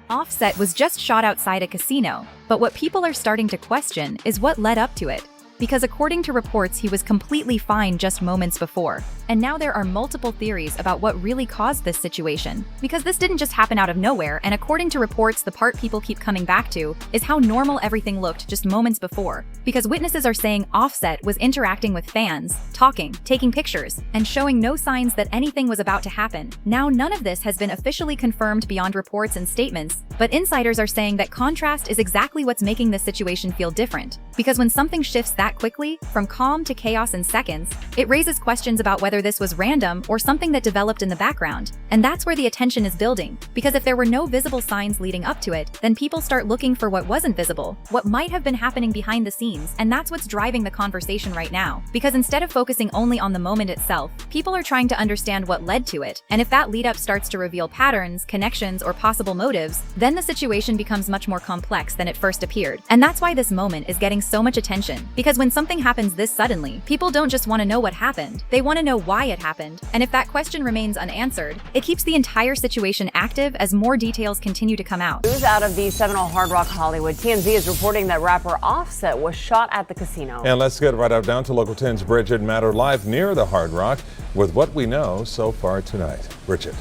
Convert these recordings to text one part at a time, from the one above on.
Offset was just shot outside a casino, but what people are starting to question is what led up to it. Because according to reports, he was completely fine just moments before. And now there are multiple theories about what really caused this situation. Because this didn't just happen out of nowhere, and according to reports, the part people keep coming back to is how normal everything looked just moments before. Because witnesses are saying Offset was interacting with fans, talking, taking pictures, and showing no signs that anything was about to happen. Now, none of this has been officially confirmed beyond reports and statements, but insiders are saying that contrast is exactly what's making this situation feel different. Because when something shifts that quickly, from calm to chaos in seconds, it raises questions about whether this was random or something that developed in the background. And that's where the attention is building. Because if there were no visible signs leading up to it, then people start looking for what wasn't visible, what might have been happening behind the scenes, and that's what's driving the conversation right now. Because instead of focusing only on the moment itself, people are trying to understand what led to it. And if that lead-up starts to reveal patterns, connections, or possible motives, then the situation becomes much more complex than it first appeared. And that's why this moment is getting so much attention. Because when something happens this suddenly, people don't just want to know what happened, they want to know why it happened. And if that question remains unanswered, it keeps the entire situation active as more details continue to come out. News out of the Seminole Hard Rock Hollywood. TMZ is reporting that rapper Offset was shot at the casino. And let's get right up down to Local 10's Bridget Matter live near the Hard Rock with what we know so far tonight. Bridget.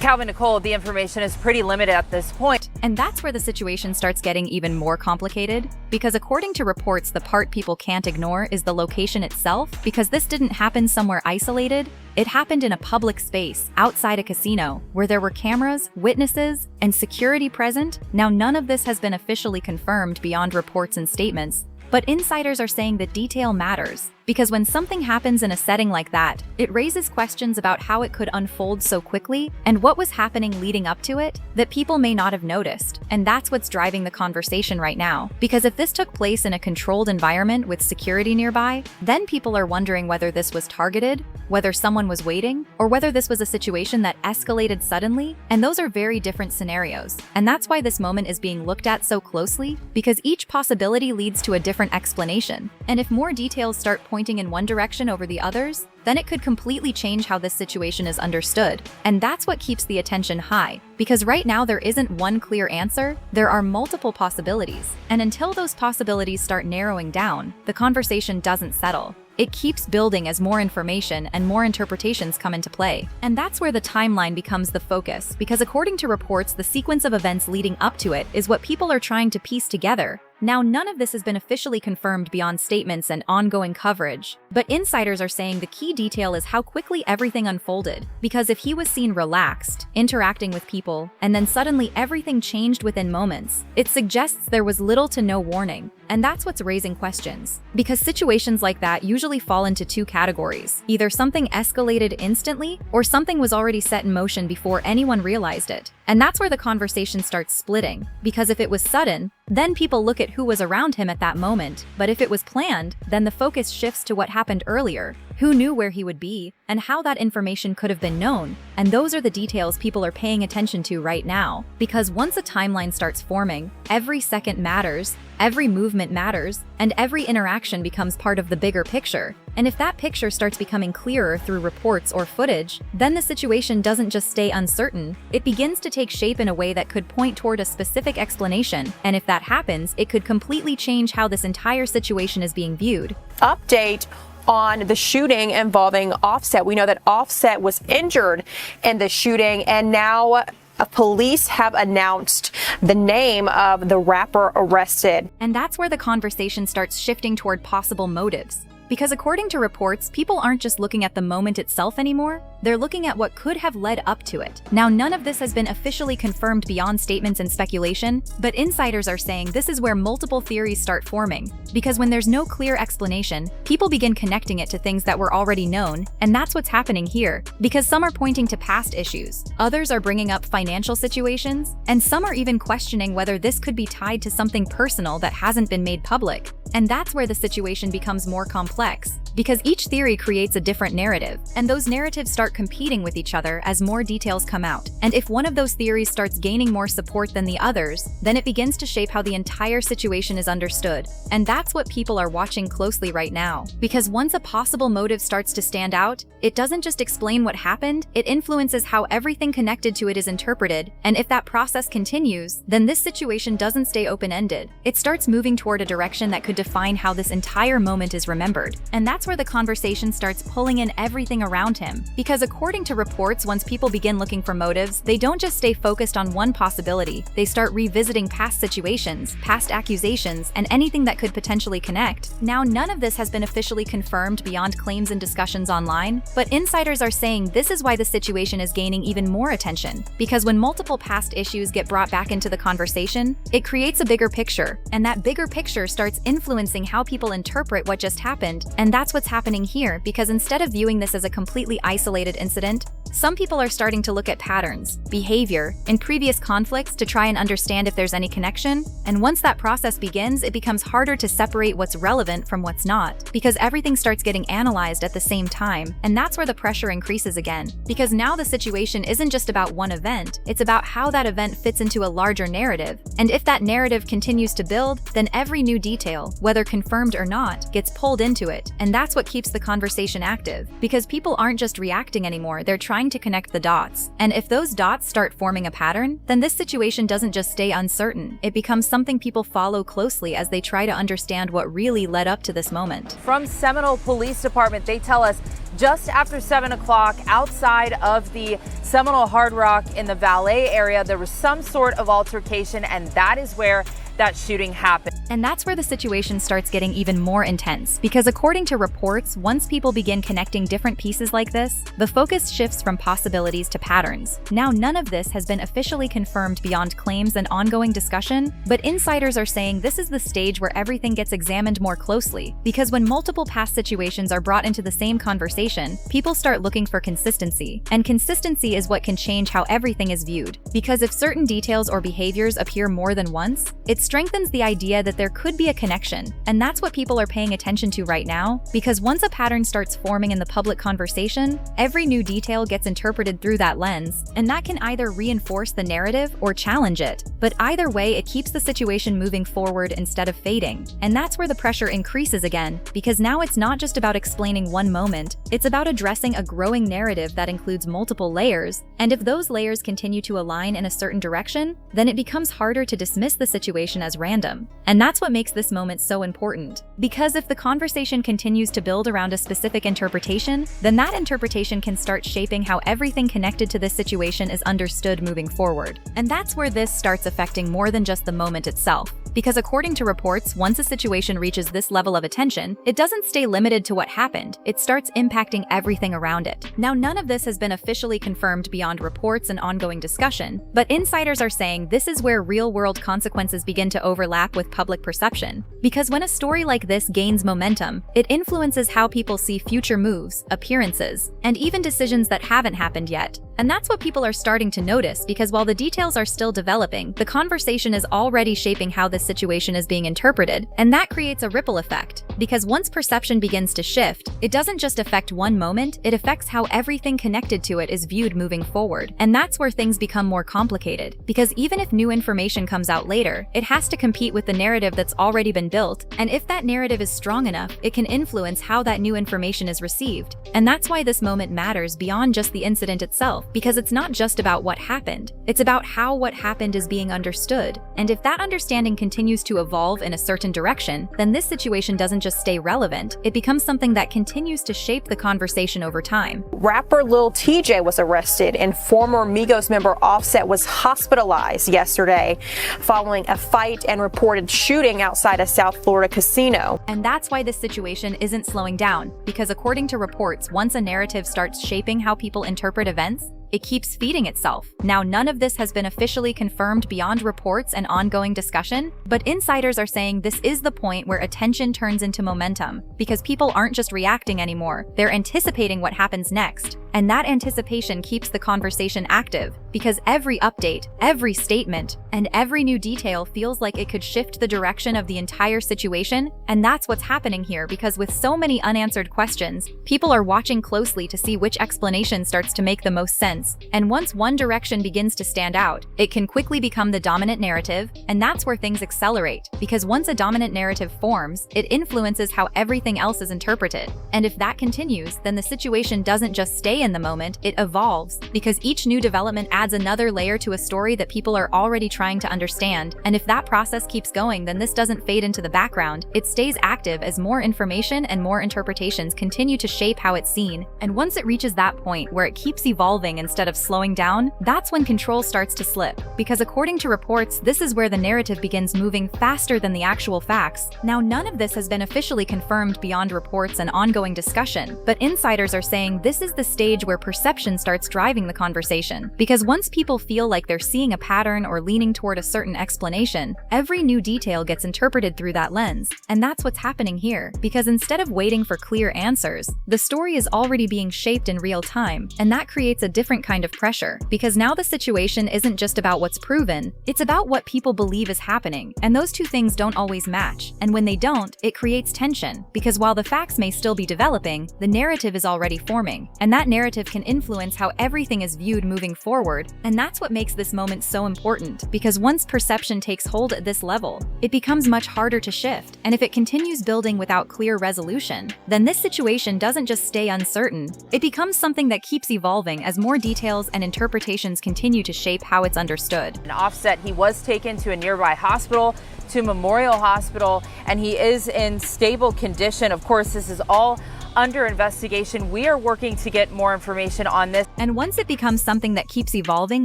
Calvin, Nicole, the information is pretty limited at this point. And that's where the situation starts getting even more complicated, because according to reports, the part people can't ignore is the location itself, because this didn't happen somewhere isolated. It happened in a public space, outside a casino, where there were cameras, witnesses, and security present. Now, none of this has been officially confirmed beyond reports and statements, but insiders are saying that detail matters. Because when something happens in a setting like that, it raises questions about how it could unfold so quickly and what was happening leading up to it that people may not have noticed. And that's what's driving the conversation right now. Because if this took place in a controlled environment with security nearby, then people are wondering whether this was targeted, whether someone was waiting, or whether this was a situation that escalated suddenly. And those are very different scenarios. And that's why this moment is being looked at so closely, because each possibility leads to a different explanation. And if more details start pointing in one direction over the others, then it could completely change how this situation is understood. And that's what keeps the attention high. Because right now there isn't one clear answer, there are multiple possibilities. And until those possibilities start narrowing down, the conversation doesn't settle. It keeps building as more information and more interpretations come into play. And that's where the timeline becomes the focus, because according to reports, the sequence of events leading up to it is what people are trying to piece together. Now, none of this has been officially confirmed beyond statements and ongoing coverage, but insiders are saying the key detail is how quickly everything unfolded. Because if he was seen relaxed, interacting with people, and then suddenly everything changed within moments, it suggests there was little to no warning. And that's what's raising questions. Because situations like that usually fall into two categories. Either something escalated instantly, or something was already set in motion before anyone realized it. And that's where the conversation starts splitting. Because if it was sudden, then people look at who was around him at that moment. But if it was planned, then the focus shifts to what happened earlier. Who knew where he would be, and how that information could have been known. And those are the details people are paying attention to right now. Because once a timeline starts forming, every second matters, every movement matters, and every interaction becomes part of the bigger picture. And if that picture starts becoming clearer through reports or footage, then the situation doesn't just stay uncertain, it begins to take shape in a way that could point toward a specific explanation. And if that happens, it could completely change how this entire situation is being viewed. Update on the shooting involving Offset. We know that Offset was injured in the shooting, and now police have announced the name of the rapper arrested. And that's where the conversation starts shifting toward possible motives. Because according to reports, people aren't just looking at the moment itself anymore, they're looking at what could have led up to it. Now, none of this has been officially confirmed beyond statements and speculation, but insiders are saying this is where multiple theories start forming. Because when there's no clear explanation, people begin connecting it to things that were already known, and that's what's happening here. Because some are pointing to past issues, others are bringing up financial situations, and some are even questioning whether this could be tied to something personal that hasn't been made public. And that's where the situation becomes more complex. complex, because each theory creates a different narrative, and those narratives start competing with each other as more details come out. And if one of those theories starts gaining more support than the others, then it begins to shape how the entire situation is understood. And that's what people are watching closely right now. Because once a possible motive starts to stand out, it doesn't just explain what happened, it influences how everything connected to it is interpreted. And if that process continues, then this situation doesn't stay open-ended. It starts moving toward a direction that could define how this entire moment is remembered. And that's where the conversation starts pulling in everything around him. Because according to reports, once people begin looking for motives, they don't just stay focused on one possibility. They start revisiting past situations, past accusations, and anything that could potentially connect. Now, none of this has been officially confirmed beyond claims and discussions online, but insiders are saying this is why the situation is gaining even more attention. Because when multiple past issues get brought back into the conversation, it creates a bigger picture, and that bigger picture starts influencing how people interpret what just happened. And that's what's happening here, because instead of viewing this as a completely isolated incident, some people are starting to look at patterns, behavior, and previous conflicts to try and understand if there's any connection. And once that process begins, it becomes harder to separate what's relevant from what's not, because everything starts getting analyzed at the same time. And that's where the pressure increases again. Because now the situation isn't just about one event, it's about how that event fits into a larger narrative. And if that narrative continues to build, then every new detail, whether confirmed or not, gets pulled into it. And that's what keeps the conversation active. Because people aren't just reacting anymore, they're trying to connect the dots. And if those dots start forming a pattern, then this situation doesn't just stay uncertain. It becomes something people follow closely as they try to understand what really led up to this moment. From Seminole Police Department, they tell us just after 7 o'clock outside of the Seminole Hard Rock in the Valet area, there was some sort of altercation, and that is where that shooting happened. And that's where the situation starts getting even more intense, because according to reports, once people begin connecting different pieces like this, the focus shifts from possibilities to patterns. Now, none of this has been officially confirmed beyond claims and ongoing discussion, but insiders are saying this is the stage where everything gets examined more closely, because when multiple past situations are brought into the same conversation, people start looking for consistency. And consistency is what can change how everything is viewed, because if certain details or behaviors appear more than once, it strengthens the idea that there could be a connection. And that's what people are paying attention to right now, because once a pattern starts forming in the public conversation, every new detail gets interpreted through that lens, and that can either reinforce the narrative or challenge it. But either way, it keeps the situation moving forward instead of fading. And that's where the pressure increases again, because now it's not just about explaining one moment, it's about addressing a growing narrative that includes multiple layers. And if those layers continue to align in a certain direction, then it becomes harder to dismiss the situation as random. And that's what makes this moment so important. Because if the conversation continues to build around a specific interpretation, then that interpretation can start shaping how everything connected to this situation is understood moving forward. And that's where this starts affecting more than just the moment itself. Because according to reports, once a situation reaches this level of attention, it doesn't stay limited to what happened, it starts impacting everything around it. Now, none of this has been officially confirmed beyond reports and ongoing discussion, but insiders are saying this is where real-world consequences begin to overlap with public perception. Because when a story like this gains momentum, it influences how people see future moves, appearances, and even decisions that haven't happened yet. And that's what people are starting to notice, because while the details are still developing, the conversation is already shaping how this situation is being interpreted, and that creates a ripple effect. Because once perception begins to shift, it doesn't just affect one moment, it affects how everything connected to it is viewed moving forward. And that's where things become more complicated, because even if new information comes out later, it has to compete with the narrative that's already been built, and if that narrative is strong enough, it can influence how that new information is received. And that's why this moment matters beyond just the incident itself, because it's not just about what happened, it's about how what happened is being understood. And if that understanding continues to evolve in a certain direction, then this situation doesn't just stay relevant, it becomes something that continues to shape the conversation over time. Rapper Lil TJ was arrested, and former Migos member Offset was hospitalized yesterday following a fight and reported shooting outside a South Florida casino. And that's why this situation isn't slowing down, because according to reports, once a narrative starts shaping how people interpret events, it keeps feeding itself. Now, none of this has been officially confirmed beyond reports and ongoing discussion, but insiders are saying this is the point where attention turns into momentum, because people aren't just reacting anymore, they're anticipating what happens next. And that anticipation keeps the conversation active, because every update, every statement, and every new detail feels like it could shift the direction of the entire situation. And that's what's happening here, because with so many unanswered questions, people are watching closely to see which explanation starts to make the most sense. And once one direction begins to stand out, it can quickly become the dominant narrative, and that's where things accelerate, because once a dominant narrative forms, it influences how everything else is interpreted. And if that continues, then the situation doesn't just stay in the moment, it evolves, because each new development adds another layer to a story that people are already trying to understand. And if that process keeps going, then this doesn't fade into the background, it stays active as more information and more interpretations continue to shape how it's seen. And once it reaches that point where it keeps evolving instead of slowing down, that's when control starts to slip. Because according to reports, this is where the narrative begins moving faster than the actual facts. Now, none of this has been officially confirmed beyond reports and ongoing discussion, but insiders are saying this is the stage where perception starts driving the conversation. Because once people feel like they're seeing a pattern or leaning toward a certain explanation, every new detail gets interpreted through that lens. And that's what's happening here, because instead of waiting for clear answers, the story is already being shaped in real time, and that creates a different kind of pressure, because now the situation isn't just about what's proven, it's about what people believe is happening, and those two things don't always match. And when they don't, it creates tension, because while the facts may still be developing, the narrative is already forming, and that narrative can influence how everything is viewed moving forward. And that's what makes this moment so important, because once perception takes hold at this level, it becomes much harder to shift. And if it continues building without clear resolution, then this situation doesn't just stay uncertain, it becomes something that keeps evolving as more details and interpretations continue to shape how it's understood. An Offset, he was taken to a nearby hospital, to Memorial Hospital, and he is in stable condition. Of course, this is all under investigation. We are working to get more information on this. And once it becomes something that keeps evolving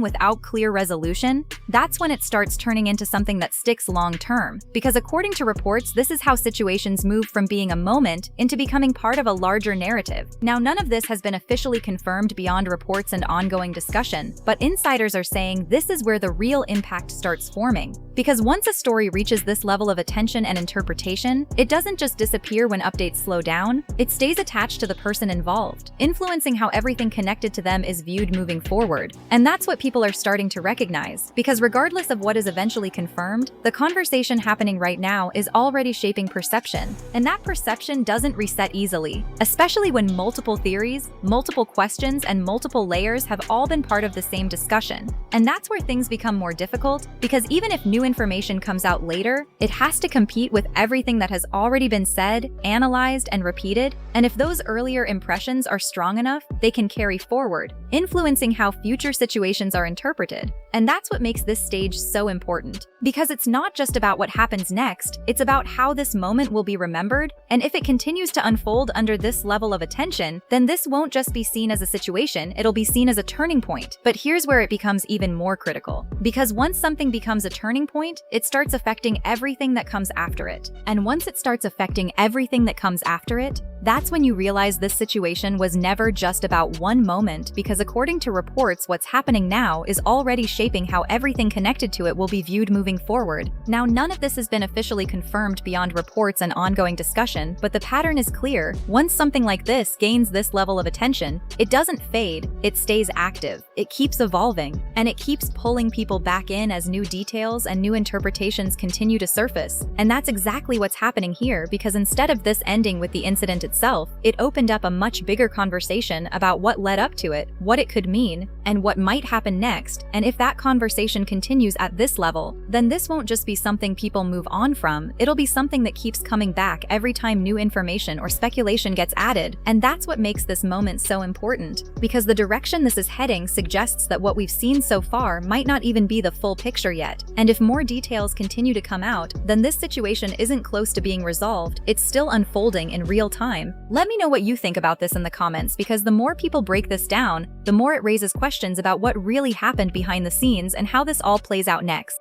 without clear resolution, that's when it starts turning into something that sticks long term. Because according to reports, this is how situations move from being a moment into becoming part of a larger narrative. Now, none of this has been officially confirmed beyond reports and ongoing discussion, but insiders are saying this is where the real impact starts forming. Because once a story reaches this level of attention and interpretation, it doesn't just disappear when updates slow down, it stays attached to the person involved, influencing how everything connected to them is viewed moving forward. And that's what people are starting to recognize, because regardless of what is eventually confirmed, the conversation happening right now is already shaping perception. And that perception doesn't reset easily, especially when multiple theories, multiple questions, and multiple layers have all been part of the same discussion. And that's where things become more difficult, because even if new information comes out later, it has to compete with everything that has already been said, analyzed, and repeated. And if those earlier impressions are strong enough, they can carry forward, influencing how future situations are interpreted. And that's what makes this stage so important. Because it's not just about what happens next, it's about how this moment will be remembered. And if it continues to unfold under this level of attention, then this won't just be seen as a situation, it'll be seen as a turning point. But here's where it becomes even more critical. Because once something becomes a turning point, it starts affecting everything that comes after it. And once it starts affecting everything that comes after it, that's when you realize this situation was never just about one moment, because according to reports, what's happening now is already shaping how everything connected to it will be viewed moving forward. Now, none of this has been officially confirmed beyond reports and ongoing discussion, but the pattern is clear. Once something like this gains this level of attention, it doesn't fade, it stays active, it keeps evolving, and it keeps pulling people back in as new details and new interpretations continue to surface. And that's exactly what's happening here, because instead of this ending with the incident itself, it opened up a much bigger conversation about what led up to it, what it could mean, and what might happen next. And if that conversation continues at this level, then this won't just be something people move on from, it'll be something that keeps coming back every time new information or speculation gets added. And that's what makes this moment so important, because the direction this is heading suggests that what we've seen so far might not even be the full picture yet. And if more details continue to come out, then this situation isn't close to being resolved, it's still unfolding in real time. Let me know what you think about this in the comments, because the more people break this down, the more it raises questions about what really happened behind the scenes and how this all plays out next.